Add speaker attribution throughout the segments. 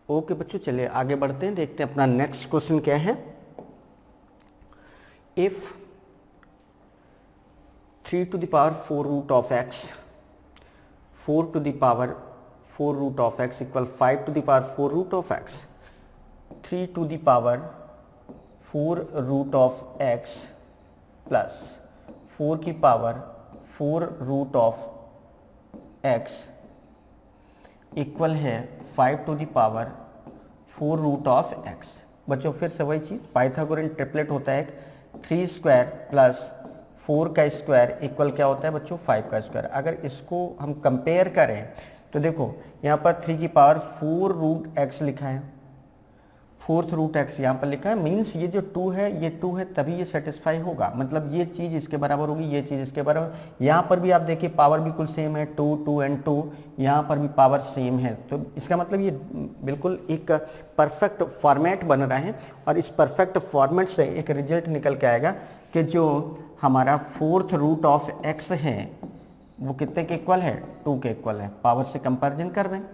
Speaker 1: Okay बच्चों, चलिए आगे बढ़ते हैं, देखते हैं अपना नेक्स्ट क्वेश्चन क्या है। If 3 to the power 4 root of x, 4 to the power 4 root of x equal 5 to the power 4 root of x, 3 to the power 4 root of x plus 4 की power 4 root of x equal है 5 to the power 4 root of x। बच्चों फिर से वही चीज़, Pythagorean triplet होता है 3 square plus 4 का square equal क्या होता है बच्चों 5 का स्क्वायर। अगर इसको हम कंपेयर करें तो देखो यहाँ पर 3 की पावर 4 रूट x लिखा है, 4th रूट x यहाँ पर लिखा है, मीन्स ये जो 2 है ये 2 है तभी ये सेटिस्फाई होगा, मतलब ये चीज़ इसके बराबर होगी, ये चीज़ इसके बराबर। यहाँ पर भी आप देखिए पावर बिल्कुल सेम है, 2 2 एंड 2, यहाँ पर भी पावर सेम है। तो इसका मतलब ये बिल्कुल एक परफेक्ट फॉर्मेट बन रहा है और इस परफेक्ट फॉर्मेट से एक रिजल्ट निकल के आएगा कि जो हमारा 4th रूट ऑफ x है वो कितने के इक्वल है, 2 के इक्वल है। पावर से कंपेरिजन कर रहे हैं,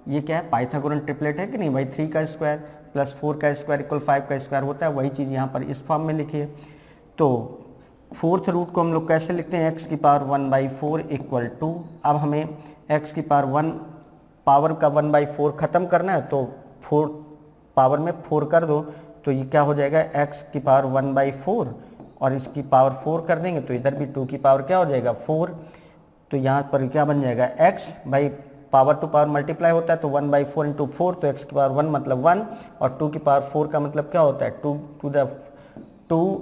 Speaker 1: ये क्या है पाइथागोरन ट्रिपलेट है कि नहीं भाई, 3 का स्क्वायर प्लस 4 का स्क्वायर इक्वल 5 का स्क्वायर होता है, वही चीज़ यहाँ पर इस फॉर्म में लिखी है। तो 4th रूट को हम लोग कैसे लिखते हैं, x की पावर 1/4 इक्वल टू, अब हमें x की पावर 1 पावर का 1/4 ख़त्म करना है तो 4 पावर में 4 कर दो तो ये क्या हो जाएगा x की पावर 1/4 और इसकी पावर 4 कर देंगे तो इधर भी 2 की पावर क्या हो जाएगा 4। तो यहाँ पर क्या बन जाएगा x भाई पावर टू पावर मल्टीप्लाई होता है तो 1/4 इंटू 4 तो x की पावर 1 मतलब 1 और 2 की पावर 4 का मतलब क्या होता है 2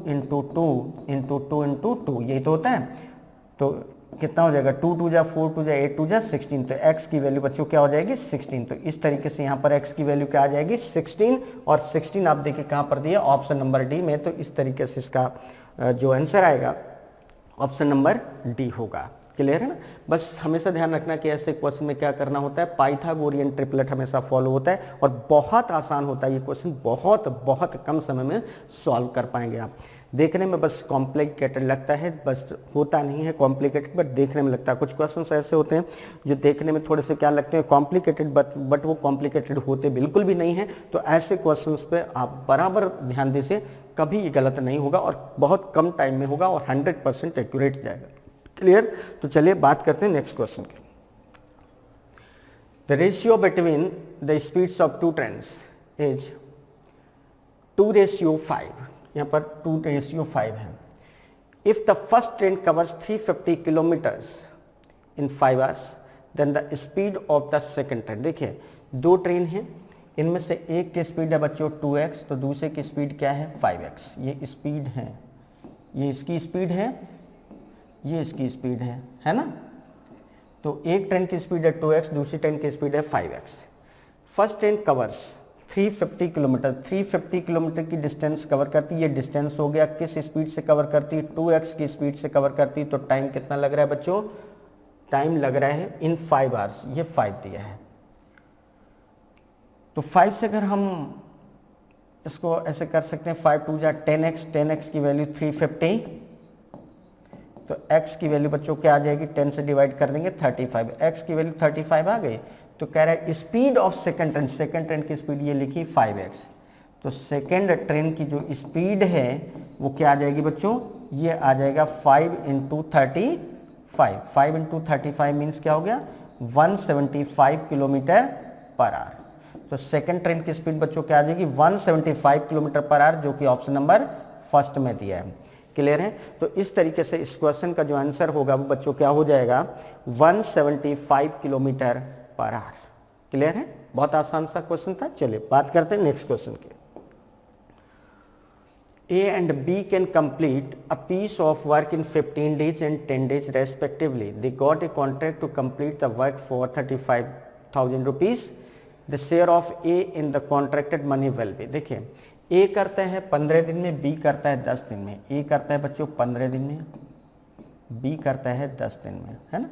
Speaker 1: इंटू 2 इंटू 2 इंटू 2, यही तो होता है। तो कितना हो जाएगा 2 2 जा 4 2 जा 8 2 जा 16, तो x की वैल्यू बच्चों क्या हो जाएगी 16। तो इस तरीके से यहाँ पर x की वैल्यू क्या आ जाएगी 16 और 16 आप देखिए कहाँ पर दिया ऑप्शन नंबर डी में। तो इस तरीके से इसका जो आंसर आएगा ऑप्शन नंबर डी होगा। क्लियर है ना। बस हमेशा ध्यान रखना कि ऐसे क्वेश्चन में क्या करना होता है, पाइथागोरियन ट्रिपलेट हमेशा फॉलो होता है और बहुत आसान होता है ये क्वेश्चन, बहुत बहुत कम समय में सॉल्व कर पाएंगे आप। देखने में बस कॉम्प्लिकेटेड लगता है, बस होता नहीं है कॉम्प्लिकेटेड, बट देखने में लगता है। कुछ क्वेश्चंस ऐसे होते हैं जो देखने में थोड़े से क्या लगते हैं कॉम्प्लिकेटेड, बट वो कॉम्प्लिकेटेड होते बिल्कुल भी नहीं है। तो ऐसे क्वेश्चंस पे आप बराबर ध्यान दीजिए, कभी ये गलत नहीं होगा और बहुत कम टाइम में होगा और 100% एक्यूरेट जाएगा। क्लियर। तो चलिए बात करते हैं नेक्स्ट क्वेश्चन की। The ratio between the speeds of 2 trains is 2:5। यहाँ पर 2:5 है। If the first train covers 350 kilometres in 5 hours then the speed of the second train. देखिए 2 ट्रेन हैं, इनमें से एक की स्पीड है बच्चों 2x, तो दूसरे की स्पीड क्या है 5x। ये स्पीड है, ये इसकी स्पीड है, ये इसकी स्पीड है ना। तो एक ट्रेन की स्पीड है 2x, दूसरी ट्रेन की स्पीड है 5x। First train covers 350 kilometre, 350 kilometre की डिस्टेंस कवर करती है। ये डिस्टेंस हो गया, किस स्पीड से कवर करती है 2x की स्पीड से कवर करती है। तो टाइम कितना लग रहा है बच्चों, टाइम लग रहा है इन 5 hours, ये 5 दिया है। तो 5 से अगर हम इसको ऐसे कर सकते हैं 5 2 जा 10x, 10x की वैल्यू 350, तो x की वैल्यू बच्चों क्या आ जाएगी 10 से डिवाइड कर देंगे 35, x की वैल्यू 35 आ गई। तो कह रहा है speed of second train, second train की स्पीड ये लिखी 5x। तो सेकंड ट्रेन की जो स्पीड है वो क्या आ जाएगी बच्चों, ये आ जाएगा 5 इंटू 35। 5 इंटू 35 मीन्स क्या हो गया 175 किलोमीटर पर आवर। तो सेकंड ट्रेन की स्पीड बच्चों क्या आ जाएगी 175 किलोमीटर पर आवर, जो कि ऑप्शन नंबर फर्स्ट में दिया है। क्लियर है। तो इस तरीके से इस क्वेश्चन का जो आंसर होगा वो बच्चों क्या हो जाएगा 175 किलोमीटर पर आवर। क्लियर है, बहुत आसान सा क्वेश्चन था। चलिए बात करते हैं नेक्स्ट क्वेश्चन की। A and B can complete a piece of work in 15 days and 10 days respectively. They got a contract to complete the work for 35,000 rupees. The share of A in the contracted money will be। देखिए A करता है 15 दिन में, B करता है 10 दिन में। A करता है बच्चों 15 दिन में, B करता है 10 दिन में, है ना।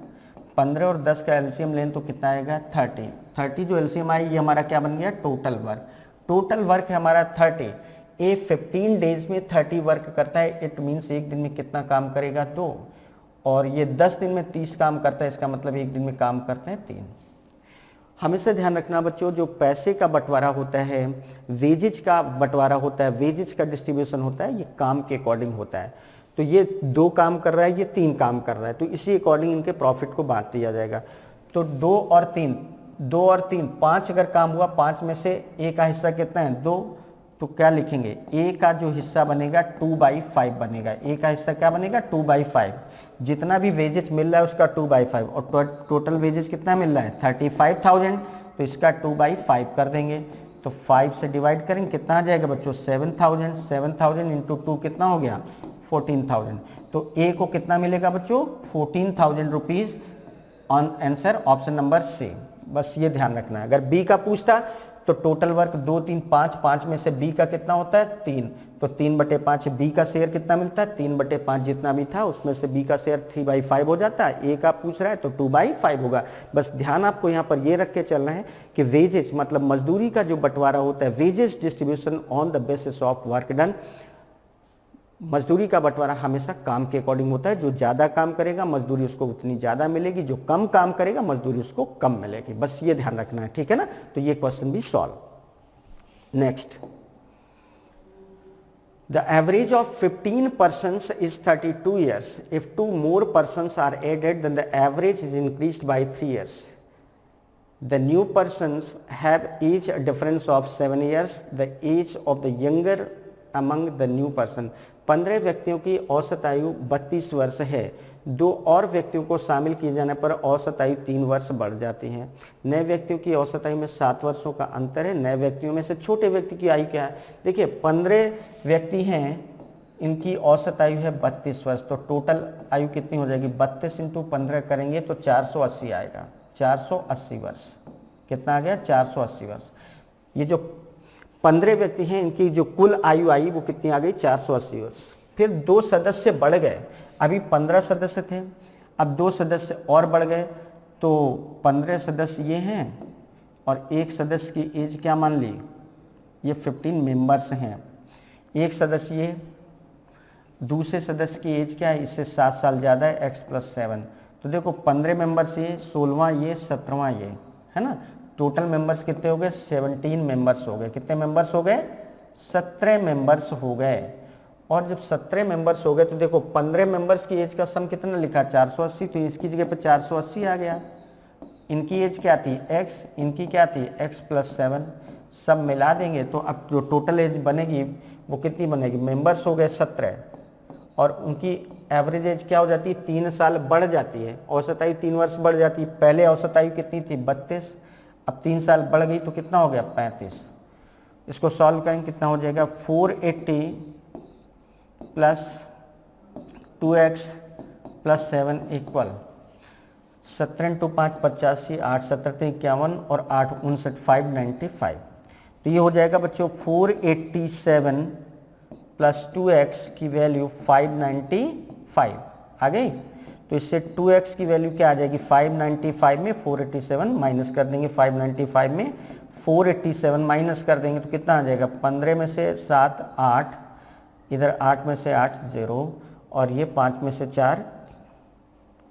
Speaker 1: 15 और 10 का एलसीएम लें तो कितना आएगा 30। 30 जो एलसीएम आई ये हमारा क्या बन गया टोटल वर्क। टोटल वर्क है हमारा 30। A 15 डेज में 30 वर्क करता है, इट मीन्स एक दिन में कितना काम करेगा 2, और ये 10 दिन में 30 काम करता है, इसका मतलब एक दिन में काम करते हैं 3। हमेशा ध्यान रखना बच्चों, जो पैसे का बंटवारा होता है, वेजेज का बंटवारा होता है, वेजेज का डिस्ट्रीब्यूशन होता है, ये काम के अकॉर्डिंग होता है। तो ये 2 काम कर रहा है, ये 3 काम कर रहा है, तो इसी अकॉर्डिंग इनके प्रॉफिट को बांट दिया जाएगा। तो 2 और 3 5 अगर काम हुआ, 5 में से ए का हिस्सा कितना है 2, तो क्या लिखेंगे, ए का जो हिस्सा बनेगा 2/5 बनेगा। ए का हिस्सा क्या बनेगा 2/5। जितना भी वेजेज मिल रहा है उसका 2/5, और टोटल वेजेज कितना मिल रहा है 35,000, तो इसका 2/5 कर देंगे। तो 5 से डिवाइड करेंगे, कितना आ जाएगा बच्चों 7,000। 7,000 इंटू 2 कितना हो गया 14,000। तो ए को कितना मिलेगा बच्चों 14,000 rupees on answer option number C. बस ये ध्यान रखना है। अगर बी का पूछता तो टोटल वर्क 2 3 5, 5 में से बी का कितना होता है 3, तो 3/5 बी का शेयर कितना मिलता है 3/5 जितना भी था उसमें से बी का शेयर 3/5 हो जाता है। ए का पूछ रहा है तो 2/5 होगा। बस ध्यान आपको यहाँ पर ये रख के चलना है कि वेजेस मतलब मजदूरी का जो बंटवारा होता है, wages distribution on the basis of work done, मजदूरी का बंटवारा हमेशा काम के अकॉर्डिंग होता है। जो ज़्यादा काम करेगा मजदूरी उसको उतनी ज़्यादा मिलेगी, जो कम काम करेगा मजदूरी उसको कम मिलेगी। बस ये ध्यान रखना है, ठीक है ना। तो ये क्वेश्चन भी solve. Next, the average of 15 persons is 32 years. If 2 more persons are added, then the average is increased by 3 years. The new persons have each a difference of 7 years. The age of the younger among the new person. 15 व्यक्तियों की औसत आयु 32 वर्ष है। 2 और व्यक्तियों को शामिल किए जाने पर औसत आयु 3 वर्ष बढ़ जाती है। नए व्यक्तियों की औसत आयु में 7 वर्षों का अंतर है। नए व्यक्तियों में से छोटे व्यक्ति की आयु क्या है, देखिए 15 व्यक्ति हैं, इनकी औसत आयु है 32 वर्ष, तो टोटल आयु कितनी हो जाएगी 32 इंटू 15 करेंगे तो 480 आएगा। 480 वर्ष कितना आ गया 480 वर्ष। ये जो 15 व्यक्ति हैं इनकी जो कुल आयु आई वो कितनी आ गई 480 वर्ष। फिर 2 सदस्य बढ़ गए, अभी 15 सदस्य थे, अब 2 सदस्य और बढ़ गए, तो 15 सदस्य ये हैं और एक सदस्य की एज क्या मान ली, ये 15 मेंबर्स हैं। एक सदस्य ये, दूसरे सदस्य की एज क्या है, इससे 7 साल ज़्यादा है, x + 7। तो देखो 15 मेंबर्स ये, 16वां ये, 17वां ये, है ना। टोटल मेंबर्स कितने हो गए 17 मेंबर्स हो गए। कितने मेंबर्स हो गए 17 मेंबर्स हो गए। और जब 17 मेंबर्स हो गए तो देखो 15 मेंबर्स की एज का सम कितना लिखा 480, तो इसकी जगह पे 480 आ गया। इनकी एज क्या थी x, इनकी क्या थी x + 7, सब मिला देंगे तो अब जो टोटल एज बनेगी वो कितनी बनेगी, मेंबर्स हो गए 17 और उनकी एवरेज एज क्या हो जाती है 3 साल बढ़ जाती है। औसत आयु 3 वर्ष बढ़ जाती है। पहले औसत आयु कितनी थी 32, अब 3 साल बढ़ गई तो कितना हो गया 35। इसको सॉल्व करेंगे कितना हो जाएगा 480 + 2x + 7 = 17 × 5 85, 8 7 51 और 8 59 595। तो ये हो जाएगा बच्चों 487 + 2x की वैल्यू 595 आ गई। तो इससे 2x की वैल्यू क्या आ जाएगी 595 में 487 माइनस कर देंगे, 595 में 487 माइनस कर देंगे तो कितना आ जाएगा 15 में से 7 8, इधर 8 में से 8 0 और ये 5 में से 4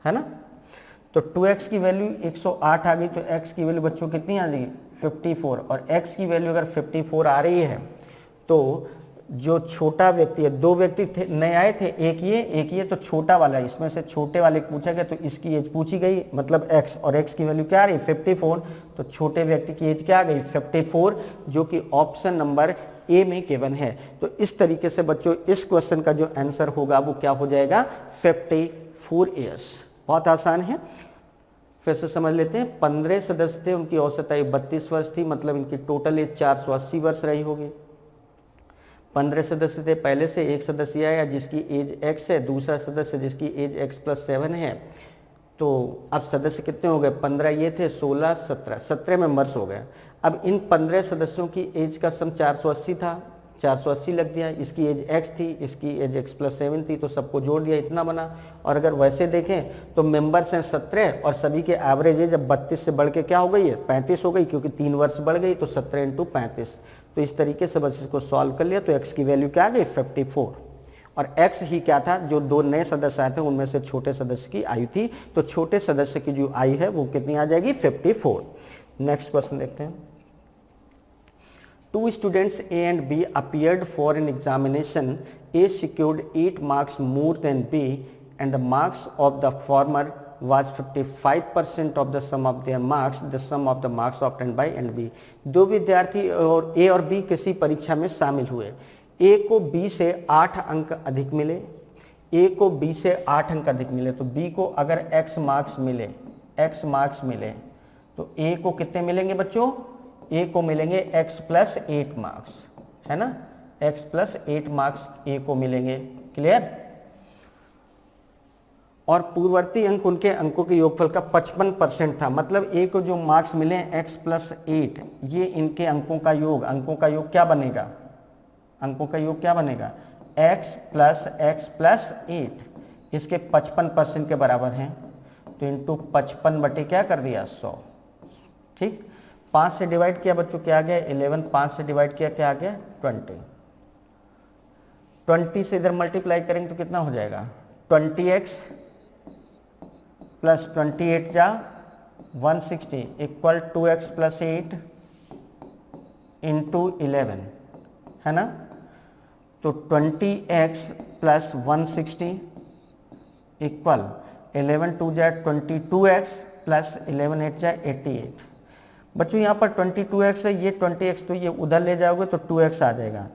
Speaker 1: है ना। तो 2x की वैल्यू 108 आ गई, तो x की वैल्यू बच्चों कितनी आ जाएगी 54, और x की वैल्यू अगर 54 आ रही है तो जो छोटा व्यक्ति है, 2 व्यक्ति थे नए आए थे, एक ये तो छोटा वाला, इसमें से छोटे वाले पूछा गया तो इसकी एज पूछी गई मतलब x, और x की वैल्यू क्या आ रही 54, तो छोटे व्यक्ति की एज क्या आ गई 54, जो कि ऑप्शन नंबर ए में गिवन है। तो इस तरीके से बच्चों इस क्वेश्चन का जो आंसर होगा वो क्या हो जाएगा 54 ईयर्स। बहुत आसान है, फिर से समझ लेते हैं। 15 सदस्य थे, उनकी औसत आयु 32 वर्ष थी, मतलब इनकी टोटल एज 480 वर्ष रही होगी। 15 सदस्य थे, पहले से एक सदस्य आया जिसकी एज x है, दूसरा सदस्य जिसकी एज x + 7 है। तो अब सदस्य कितने हो गए 15 ये थे, 16 17 मेंबर्स हो गए। अब इन 15 सदस्यों की एज का सम 480 था, 480 लग दिया। इसकी एज x थी, इसकी एज x + 7 थी, तो सबको जोड़ दिया इतना बना। और अगर वैसे देखें तो मेंबर्स हैं 17 और सभी के एवरेज एज अब 32 से बढ़ के क्या हो गई है 35 हो गई, क्योंकि 3 वर्ष बढ़ गई, तो 17 × 35। तो इस तरीके से बस इसको सॉल्व कर लिया। तो x की वैल्यू क्या आ गई 54, और x ही क्या था, जो 2 नए सदस्य आए थे उनमें से छोटे सदस्य की आयु थी, तो छोटे सदस्य की जो आयु है वो कितनी आ जाएगी 54। नेक्स्ट क्वेश्चन देखते हैं। Two students A and B appeared for an examination. A secured 8 marks more than B and the marks of the former was 55% of the sum of their marks, the sum of the marks obtained by and B. दो विद्यार्थी और A और B किसी परीक्षा में शामिल हुए। A को B से 8 अंक अधिक मिले, A को B से 8 अंक अधिक मिले, तो B को अगर X मार्क्स मिले तो A को कितने मिलेंगे बच्चों? A को मिलेंगे x प्लस 8 मार्क्स, है ना, x प्लस 8 मार्क्स A को मिलेंगे। क्लियर? और पूर्ववर्ती अंक उनके अंकों के योगफल का 55% था, मतलब A को जो मार्क्स मिले x प्लस 8, ये इनके अंकों का योग क्या बनेगा? अंकों का योग क्या बनेगा? x प्लस 8 इसके 55% के बराबर हैं, तो इंटू 55 बटे क्या कर दिया? 100। ठीक, 5 से डिवाइड किया बच्चों, क्या आ गया? 11। 5 से डिवाइड किया, क्या आ गया? 20। 20 से इधर मल्टीप्लाई करेंगे तो कितना हो जाएगा? 20x प्लस 28 जा 160 इक्वल 2x प्लस 8 इंटू 11, है ना। तो 20x प्लस 160 इक्वल 11 2 जा 22x प्लस 11 8 जा 88। बच्चों यहाँ पर 22x है, ये 20x, तो ये उधर ले जाओगे तो 2x आ जाएगा।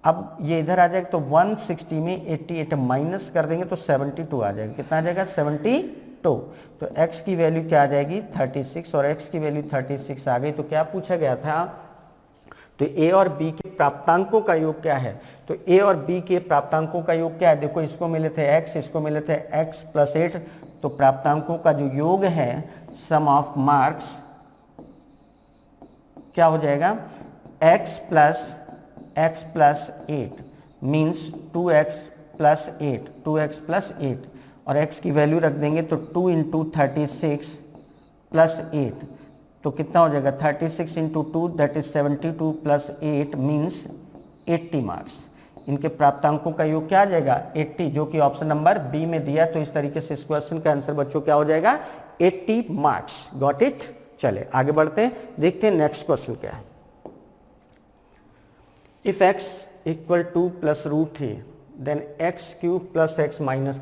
Speaker 1: अब ये इधर आ जाएगा तो 160 में 88 माइनस कर देंगे तो 72 आ जाएगा। कितना आ जाएगा? 72। तो x की वैल्यू क्या आ जाएगी? 36, और x की वैल्यू 36 आ गई। तो क्या पूछा गया था? तो a और b के प्राप्तांकों का योग क्या है? तो a और b के प्राप्तांकों का योग क्या है? देखो, इसको मिले थे x, इसको मिले थे x प्लस 8, तो प्राप्तांकों का जो योग है सम ऑफ मार्क्स क्या हो जाएगा? x plus 8 means 2x plus 8, और x की वैल्यू रख देंगे तो 2 इंटू 36 प्लस 8, तो कितना हो जाएगा? 36 into 2 that is 72 plus 8 means 80 marks. इनके प्राप्तांकों का योग क्या आ जाएगा? 80, जो कि ऑप्शन नंबर बी में दिया। तो इस तरीके से इस क्वेश्चन का आंसर बच्चों क्या हो जाएगा? 80 मार्क्स। Got it? चले आगे बढ़ते हैं, देखते हैं नेक्स्ट क्वेश्चन क्या है। If x equal 2 plus root 3 then x cube plus x minus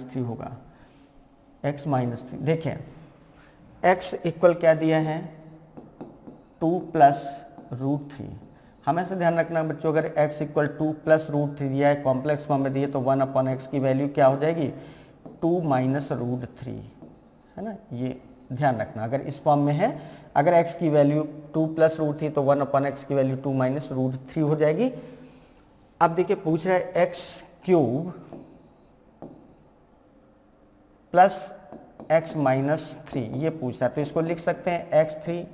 Speaker 1: 3 होगा, x माइनस 3। देखें, x इक्वल क्या दिया है? 2 प्लस रूट 3। हमेशा ध्यान रखना बच्चों, अगर x इक्वल 2 प्लस रूट 3 दिया है, कॉम्प्लेक्स फॉर्म में दिए, तो 1 अपॉन x की वैल्यू क्या हो जाएगी? 2 माइनस रूट 3, है ना। ये ध्यान रखना, अगर इस फॉर्म में है, अगर x की वैल्यू 2 प्लस रूट 3 तो 1 अपॉन x की वैल्यू 2 माइनस रूट 3 हो जाएगी। अब देखिए, पूछ रहा है x cube plus x minus 3, ये पूछ रहा है। तो इसको लिख सकते हैं x3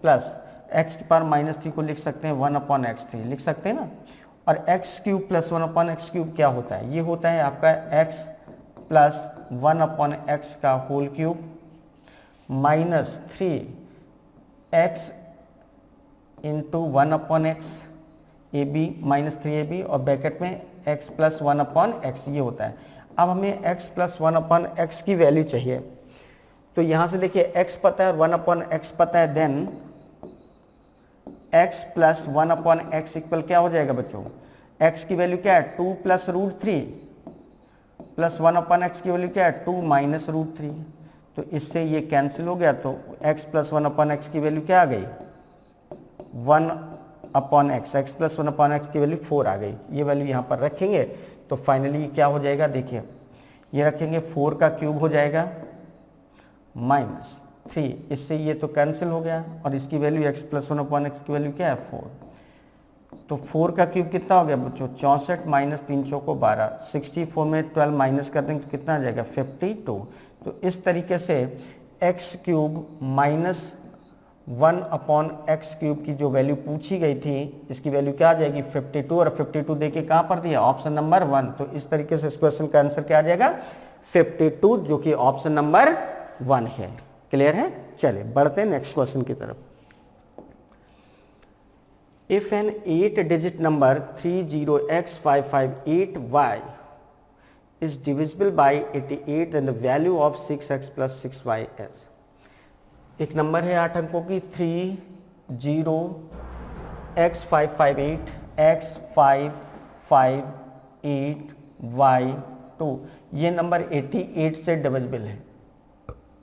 Speaker 1: प्लस x की पावर माइनस 3 को लिख सकते हैं 1 अपॉन x3, लिख सकते हैं ना। और x cube plus 1 upon x cube क्या होता है? ये होता है आपका x प्लस 1 अपॉन x का whole cube minus 3x into 1 upon x A B minus 3ab, और ब्रैकेट में x प्लस 1 अपॉन एक्स, ये होता है। अब हमें x प्लस 1 अपॉन एक्स की वैल्यू चाहिए, तो यहाँ से देखिए x पता है और 1 अपॉन एक्स पता है, then x plus 1 upon x equal क्या हो जाएगा बच्चों? x की वैल्यू क्या है? 2 plus root 3 plus 1 upon x की वैल्यू क्या है? 2 माइनस रूट 3। तो इससे ये कैंसिल हो गया, तो x प्लस 1 अपॉन एक्स की वैल्यू क्या आ गई? 1 upon x, x plus 1 upon x की वैल्यू 4 आ गई। ये वैल्यू यहाँ पर रखेंगे तो फाइनली क्या हो जाएगा? देखिए, ये रखेंगे 4 का क्यूब हो जाएगा माइनस 3, इससे ये तो कैंसिल हो गया, और इसकी value x plus 1 upon x की वैल्यू क्या है? 4। तो 4 का क्यूब कितना हो गया बच्चों? 64 माइनस 3 चौको 12, 64 में 12 माइनस कर देंगे तो कितना आ जाएगा? 52। तो इस तरीके से x cube minus 1 upon x cube की जो वैल्यू पूछी गई थी, इसकी वैल्यू क्या आ जाएगी? 52, और 52 देके कहाँ पर दिया? Option number 1। तो इस तरीके से इस क्वेश्चन का आंसर क्या आ जाएगा? 52, जो कि ऑप्शन नंबर 1 है। क्लियर है? चलिए बढ़ते हैं नेक्स्ट क्वेश्चन की तरफ। If an 8 digit number 30x558y is divisible by 88, then the value of 6x plus 6y is। एक नंबर है 8 अंकों की 30x558 x558y2, ये नंबर 88 से डिविजिबल है।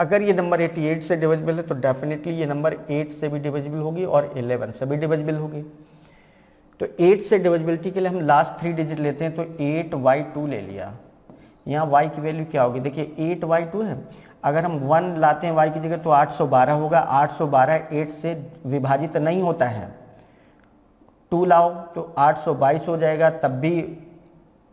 Speaker 1: अगर ये नंबर 88 से डिविजिबल है तो डेफिनेटली ये नंबर 8 से भी डिविजिबल होगी और 11 से भी डिविजिबल होगी। तो 8 से डिविजिबिलिटी के लिए हम लास्ट 3 डिजिट लेते हैं, तो 8y2 ले लिया। यहाँ y की वैल्यू क्या होगी, देखिए 8y2 है, अगर हम 1 लाते हैं y की जगह तो 812 होगा। 812 8 से विभाजित नहीं होता है, 2 लाओ तो 822 हो जाएगा, तब भी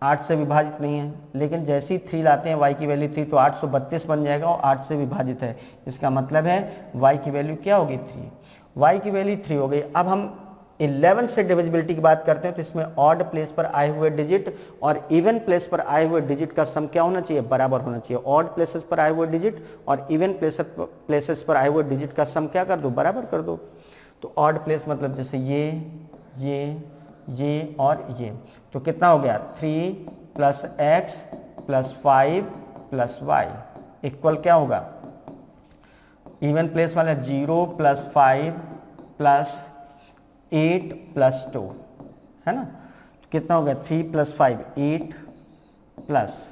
Speaker 1: 8 से विभाजित नहीं है। लेकिन जैसे ही 3 लाते हैं y की वैल्यू 3 तो 832 बन जाएगा और 8 से विभाजित है। इसका मतलब है y की वैल्यू क्या होगी 3, y की वैल्यू 3 हो गई। अब हम 11 से डिविजिबिलिटी की बात करते हैं, तो इसमें ऑड प्लेस पर आए हुए डिजिट और इवन प्लेस पर आए हुए डिजिट का सम क्या होना चाहिए, बराबर होना चाहिए। ऑड प्लेसेस पर आए हुए डिजिट और इवन प्लेसेस पर आए हुए डिजिट का सम क्या कर दो, बराबर कर दो। तो ऑड प्लेस मतलब जैसे ये और ये, तो कितना हो गया 3 + x + 5 + y इक्वल क्या होगा, इवन प्लेस वाला 0 + 5 + 8 + 2 है ना, तो कितना हो गया 3 + 5 8 +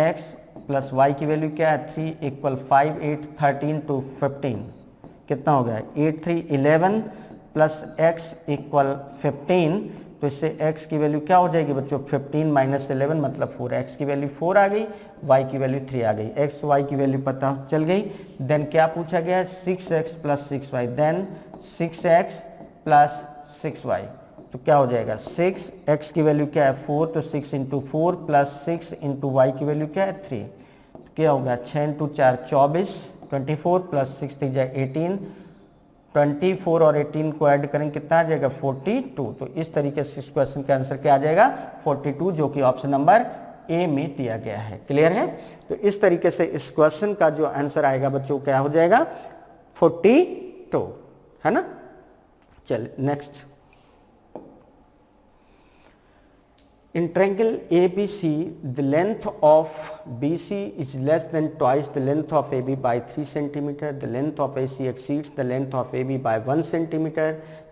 Speaker 1: x + y की वैल्यू क्या है 3 = 5 8 13 to 15, कितना हो गया 8 3 11 + x = 15। तो इससे x की वैल्यू क्या हो जाएगी बच्चों 15 - 11 मतलब 4, x की वैल्यू 4 आ गई, y की वैल्यू 3 आ गई। x y की वैल्यू पता चल गई। देन क्या पूछा गया है 6x + 6y, then 6x + 6y, तो क्या हो जाएगा 6, x की वैल्यू क्या है 4, तो 6 × 4 + 6 × y की वैल्यू क्या है 3, तो क्या होगा 6 × 4 24 24 + 6 3 18, 24 और 18 को ऐड करेंगे कितना आ जाएगा 42। तो इस तरीके से इस क्वेश्चन का आंसर क्या आ जाएगा 42, जो कि ऑप्शन नंबर ए में दिया गया है। क्लियर है। तो इस तरीके से इस क्वेश्चन का जो आंसर आएगा बच्चों क्या हो जाएगा 42, है ना। चलिए next, in triangle ABC the length of BC is less than twice the length of AB by 3 cm, the length of AC exceeds the length of AB by 1 cm,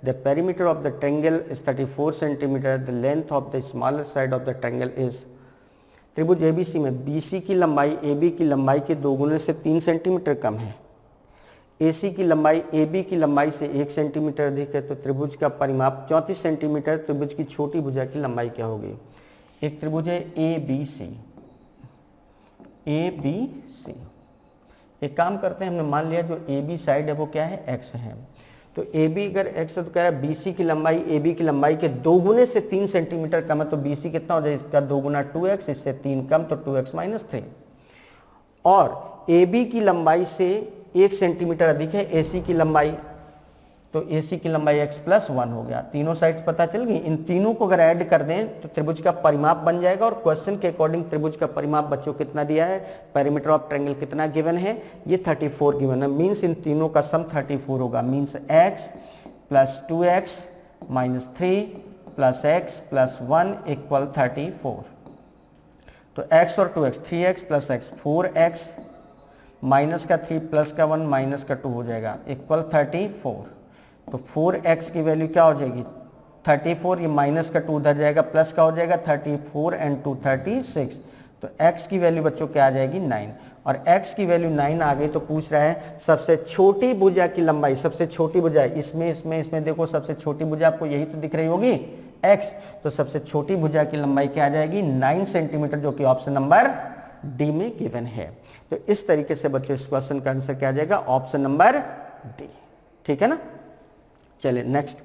Speaker 1: the perimeter of the triangle is 34 cm, the length of the smaller side of the triangle is। त्रिभुज ABC में BC की लंबाई AB की लंबाई के 2 गुने से 3 centimetre कम है, AC की लंबाई AB की लंबाई से 1 सेंटीमीटर अधिक है, तो त्रिभुज का परिमाप 34 सेंटीमीटर। त्रिभुज की छोटी भुजा की लंबाई क्या होगी। एक त्रिभुज है ABC, एक काम करते हैं, हमने मान लिया जो AB साइड है वो क्या है x है, तो AB अगर x है तो कह रहा है BC की लंबाई AB की लंबाई के 2 गुने से 3 सेंटीमीटर कम है, तो BC कितना हो जाए इसका 2 गुना 2x, इससे 3 कम तो 2x - 3, और AB की लंबाई से 1 सेंटीमीटर अधिक है AC की लंबाई, तो AC की लंबाई x + 1 हो गया। तीनों साइड्स पता चल गई। इन तीनों को अगर ऐड कर दें तो त्रिभुज का परिमाप बन जाएगा, और क्वेश्चन के अकॉर्डिंग त्रिभुज का परिमाप बच्चों कितना दिया है, पेरीमीटर ऑफ ट्रायंगल कितना गिवन है, ये 34 गिवन है। मीन्स इन तीनों का सम 34 होगा। Means x + 2x - 3 + x + 1 = 34। तो x और 2x 3x + x 4x minus का 3 प्लस का 1 माइनस का 2 हो जाएगा इक्वल 34। तो 4x की वैल्यू क्या हो जाएगी 34, ये माइनस का 2 उधर जाएगा, प्लस का हो जाएगा 34 and 2 36। तो x की वैल्यू बच्चों क्या आ जाएगी 9, और x की वैल्यू 9 आ गई तो पूछ रहा है सबसे छोटी भुजा की लंबाई। सबसे छोटी भुजा इसमें देखो, सबसे छोटी भुजा आपको यही तो दिख रही होगी x, तो सबसे छोटी भुजा की लंबाई क्या आ जाएगी 9 सेंटीमीटर, जो कि ऑप्शन नंबर डी में गिवन है। तो इस तरीके से बच्चों इस क्वेश्चन का आंसर क्या आ जाएगा ऑप्शन नंबर डी। ठीक है ना। चलिए next,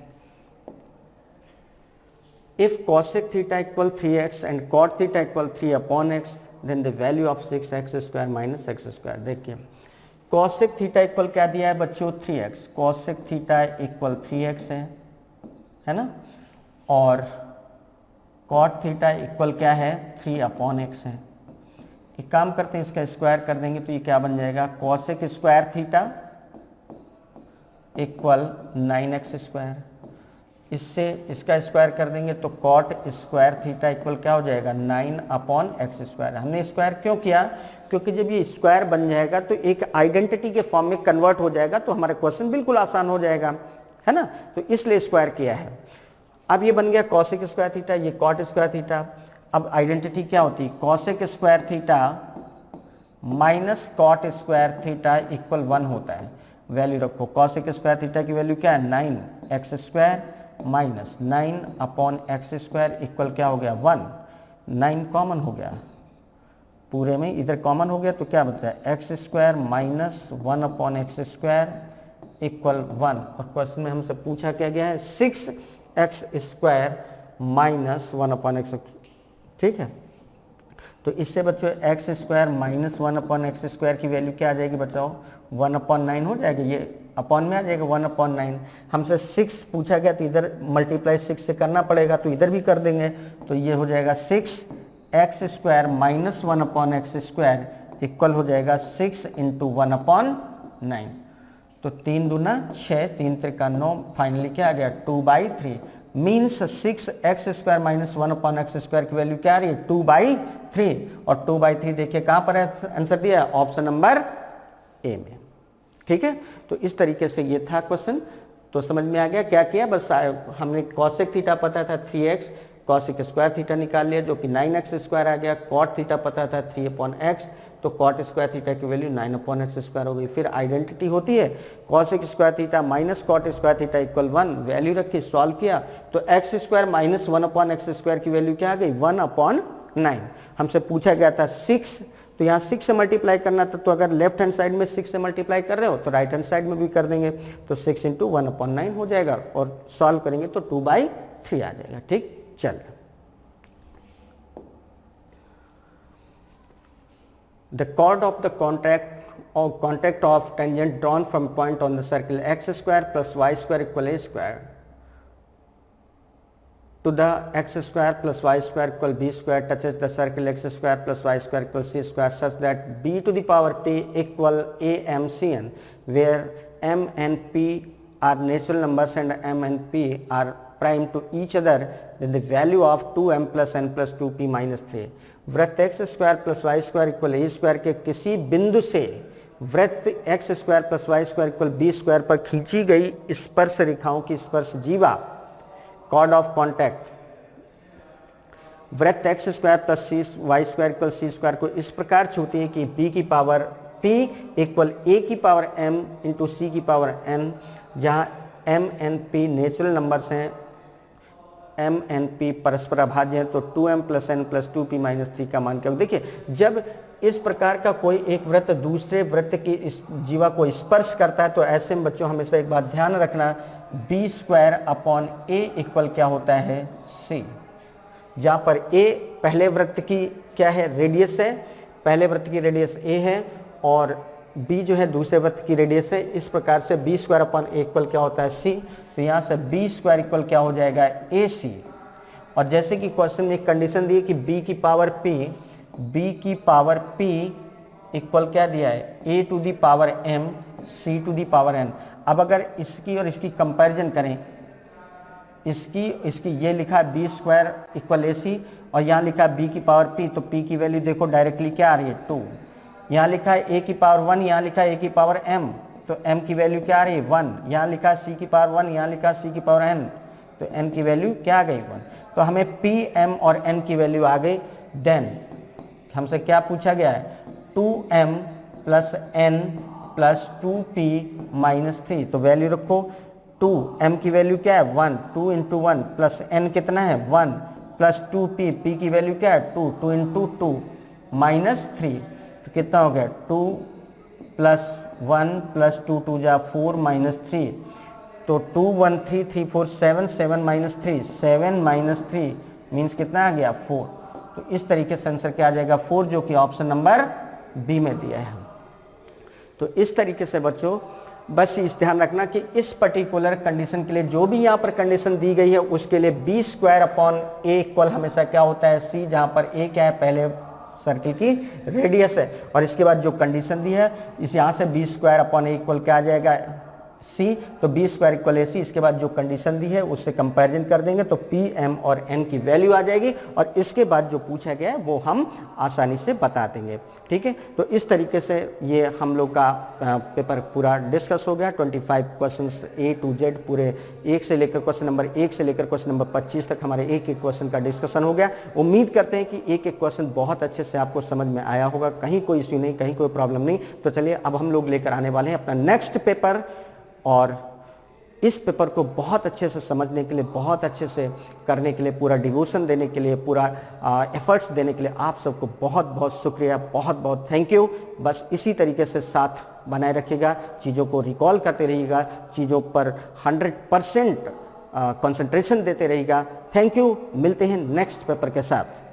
Speaker 1: if cosec theta equal 3x and cot theta equal 3/x then the value of 6x² - x²। देखिए cosec थीटा इक्वल क्या दिया है बच्चों 3x, cosec theta equal 3x है ना, और cot थीटा इक्वल क्या है 3/x है। एक काम करते हैं इसका स्क्वायर कर देंगे तो ये क्या बन जाएगा cosec² थीटा इक्वल 9x²। इससे इसका स्क्वायर कर देंगे तो cot² थीटा इक्वल क्या हो जाएगा 9/x²। हमने स्क्वायर क्यों किया, क्योंकि जब ये स्क्वायर बन जाएगा तो एक आइडेंटिटी के फॉर्म में कन्वर्ट हो जाएगा, तो हमारा क्वेश्चन बिल्कुल आसान हो जाएगा, है ना। तो इसलिए स्क्वायर किया है। अब ये बन गया कॉसेक स्क्वायर थीटा, ये कॉट स्क्वायर थीटा। अब आइडेंटिटी क्या होती है, cosec square theta minus cot square theta equal 1 होता है। वैल्यू रखो, कॉसेक स्क्वायर थीटा की वैल्यू क्या है 9x square minus 9 upon x square equal क्या हो गया 1। 9 कॉमन हो गया पूरे में, इधर कॉमन हो गया तो क्या बचा है x square minus 1 upon x square equal 1। और क्वेश्चन में हमसे पूछा क्या गया है 6x square minus 1 upon x, ठीक है। तो इससे बच्चों x square minus 1 upon x square की वैल्यू क्या आ जाएगी बताओ, 1 अपॉन 9 हो जाएगी, ये अपॉन में आ जाएगा 1 अपॉन 9। हमसे 6 पूछा गया तो इधर मल्टीप्लाई 6 से करना पड़ेगा, तो इधर भी कर देंगे, तो ये हो जाएगा 6x square minus 1 upon x square equal हो जाएगा 6 इंटू 1 अपॉन 9। तो 3 दूना 6, 3 त्रिका 9, फाइनली क्या आ गया 2/3 means 6x square minus 1 upon x square की वैल्यू क्या आ रही है 2/3। और 2/3 देखिए कहाँ पर आंसर दिया है, ऑप्शन नंबर ए में, ठीक है। तो इस तरीके से ये था क्वेश्चन। तो समझ में आ गया क्या किया, बस हमने कॉसेक थीटा पता था 3x, कॉसेक स्क्वायर थीटा निकाल लिया जो कि 9x स्क्वायर आ गया। कॉट थीटा पता था 3 अपॉन एक्स, तो कॉट स्क्वायर थीटा की वैल्यू 9 अपॉन एक्स स्क्वायर हो गई। फिर आइडेंटिटी होती है cosec square theta minus cot square theta equal 1, value रखी सॉल्व किया तो x square minus 1 upon x square की वैल्यू क्या आ गई 1 अपॉन 9। हमसे पूछा गया था 6, तो यहाँ 6 से मल्टीप्लाई करना था, तो अगर लेफ्ट हैंड साइड में 6 से मल्टीप्लाई कर रहे हो तो राइट हैंड साइड में भी कर देंगे, तो 6 इंटू 1 अपॉन 9 हो जाएगा और सॉल्व करेंगे तो 2/3 आ जाएगा, ठीक। चल the chord of the contact of tangent drawn from point on the circle x square plus y square equal a square to the x square plus y square equal b square touches the circle x square plus y square equal c square such that b to the power p equal AMCN, where m and p are natural numbers and m and p are prime to each other, then the value of 2m plus n plus 2p minus 3 वृत्त x square plus y square equal a square के किसी बिंदु से वृत्त x square plus y square equal b square पर खींची गई स्पर्श रेखाओं की स्पर्श जीवा कॉर्ड ऑफ कॉन्टैक्ट वृत्त x square plus c y square equal c square को इस प्रकार छूती है कि बी की पावर पी इक्वल ए की पावर एम इंटू सी की पावर एन, जहाँ M N P natural numbers हैं, एम एन पी परस्पर अभाज्य है, तो 2m plus N plus 2p minus 3 का मान क्या हो। देखिए जब इस प्रकार का कोई एक वृत्त दूसरे वृत्त की इस जीवा को स्पर्श करता है तो ऐसे में बच्चों हमेशा एक बात ध्यान रखना, बी स्क्वायर अपॉन ए इक्वल क्या होता है सी, जहाँ पर ए पहले वृत्त की क्या है रेडियस है, पहले वृत्त की रेडियस ए है और बी जो है दूसरे वृत्त की रेडियस है। इस प्रकार से बी स्क्वायर अपॉन ए इक्वल क्या होता है सी, तो यहाँ से बी स्क्वायर इक्वल क्या हो जाएगा ए सी। और जैसे कि क्वेश्चन में एक कंडीशन दी है कि बी की पावर पी इक्वल क्या दिया है a to the power m c to the power n. अब अगर इसकी और इसकी कंपैरिजन करें, इसकी ये लिखा है बी स्क्वायर इक्वल ए सी और यहाँ लिखा है बी की पावर पी, तो पी की वैल्यू देखो डायरेक्टली क्या आ रही है 2, यहाँ लिखा है ए की पावर 1, यहाँ लिखा है ए की पावर एम, तो m की वैल्यू क्या आ रही है 1, यहाँ लिखा है c की पावर 1, यहाँ लिखा है c की पावर n, तो n की वैल्यू क्या आ गई 1। तो हमें p m और n की वैल्यू आ गई। देन हमसे क्या पूछा गया है 2m plus n plus 2p minus 3, तो वैल्यू रखो 2m की वैल्यू क्या है 1, 2 इंटू 1 प्लस n कितना है 1 प्लस 2p, p की वैल्यू क्या है 2, 2 इंटू 2 माइनस 3, तो कितना हो गया 2 प्लस 1 प्लस 2 2 जा 4 माइनस 3, तो 2 1 3 3 4 7 7 माइनस 3 7 माइनस 3 मीन्स कितना आ गया 4। तो इस तरीके से आंसर क्या आ जाएगा 4, जो कि ऑप्शन नंबर बी में दिया है। तो इस तरीके से बच्चों बस इस ध्यान रखना कि इस पर्टिकुलर कंडीशन के लिए जो भी यहाँ पर कंडीशन दी गई है उसके लिए बी स्क्वायर अपॉन ए इक्वल हमेशा क्या होता है सी, जहाँ पर ए क्या है पहले सर्किल की रेडियस है और इसके बाद जो कंडीशन दी है इस यहाँ से बी स्क्वायर अपॉन ए इक्वल क्या आ जाएगा सी, तो बी स्क्वायर इक्वल ए सी। इसके बाद जो कंडीशन दी है उससे कंपैरिजन कर देंगे तो पी एम और एन की वैल्यू आ जाएगी और इसके बाद जो पूछा गया है वो हम आसानी से बता देंगे। ठीक है, तो इस तरीके से ये हम लोग का पेपर पूरा डिस्कस हो गया। 25 क्वेश्चंस ए टू जेड पूरे एक से लेकर क्वेश्चन नंबर 1 से लेकर क्वेश्चन नंबर 25 तक हमारे एक एक क्वेश्चन का डिस्कशन हो गया। उम्मीद करते हैं कि एक एक क्वेश्चन बहुत अच्छे से आपको समझ में आया होगा, कहीं कोई इश्यू नहीं, कहीं कोई प्रॉब्लम नहीं। तो चलिए अब हम लोग लेकर आने वाले हैं अपना नेक्स्ट पेपर, और इस पेपर को बहुत अच्छे से समझने के लिए, बहुत अच्छे से करने के लिए, पूरा डिवोशन देने के लिए, पूरा एफर्ट्स देने के लिए आप सबको बहुत बहुत शुक्रिया, बहुत बहुत थैंक यू। बस इसी तरीके से साथ बनाए रखिएगा, चीज़ों को रिकॉल करते रहिएगा, चीज़ों पर 100% कंसंट्रेशन देते रहिएगा। थैंक यू, मिलते हैं नेक्स्ट पेपर के साथ।